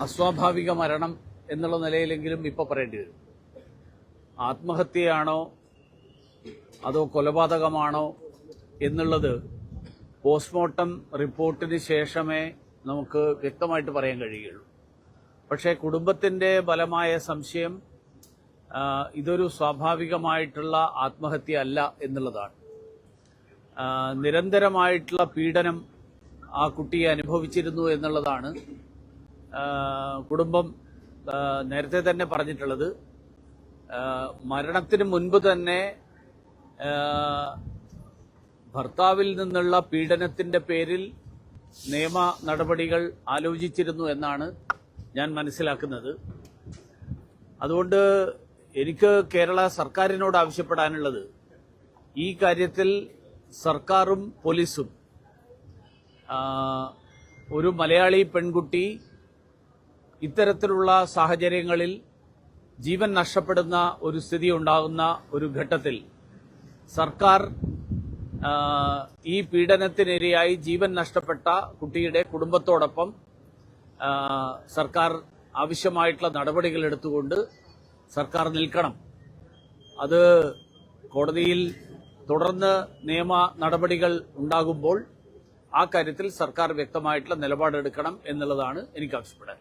അസ്വാഭാവിക മരണം എന്നുള്ള നിലയിലെങ്കിലും ഇപ്പോൾ പറയേണ്ടി വരും. ആത്മഹത്യയാണോ അതോ കൊലപാതകമാണോ എന്നുള്ളത് പോസ്റ്റ്മോർട്ടം റിപ്പോർട്ടിന് ശേഷമേ നമുക്ക് വ്യക്തമായിട്ട് പറയാൻ കഴിയുകയുള്ളൂ. പക്ഷേ കുടുംബത്തിന്റെ ബലമായ സംശയം ഇതൊരു സ്വാഭാവികമായിട്ടുള്ള ആത്മഹത്യ അല്ല എന്നുള്ളതാണ്. നിരന്തരമായിട്ടുള്ള പീഡനം ആ കുട്ടിയെ അനുഭവിച്ചിരുന്നു എന്നുള്ളതാണ് കുടുംബം നേരത്തെ തന്നെ പറഞ്ഞിട്ടുള്ളത്. മരണത്തിന് മുൻപ് തന്നെ ഭർത്താവിൽ നിന്നുള്ള പീഡനത്തിന്റെ പേരിൽ നിയമ നടപടികൾ ആലോചിച്ചിരുന്നു എന്നാണ് ഞാൻ മനസ്സിലാക്കുന്നത്. അതുകൊണ്ട് എനിക്ക് കേരള സർക്കാരിനോട് ആവശ്യപ്പെടാനുള്ളത്, ഈ കാര്യത്തിൽ സർക്കാരും പോലീസും ഒരു മലയാളി പെൺകുട്ടി ഇത്തരത്തിലുള്ള സാഹചര്യങ്ങളിൽ ജീവൻ നഷ്ടപ്പെടുന്ന ഒരു സ്ഥിതി ഉണ്ടാകുന്ന ഒരു ഘട്ടത്തിൽ സർക്കാർ ഈ പീഡനത്തിനിരയായി ജീവൻ നഷ്ടപ്പെട്ട കുട്ടിയുടെ കുടുംബത്തോടൊപ്പം സർക്കാർ ആവശ്യമായിട്ടുള്ള നടപടികൾ എടുത്തുകൊണ്ട് സർക്കാർ നിൽക്കണം. അത് കോടതിയിൽ തുടർന്ന് നിയമ നടപടികൾ ഉണ്ടാകുമ്പോൾ ആ കാര്യത്തിൽ സർക്കാർ വ്യക്തമായിട്ടുള്ള നിലപാടെടുക്കണം എന്നുള്ളതാണ് എനിക്ക് ആവശ്യപ്പെടാൻ.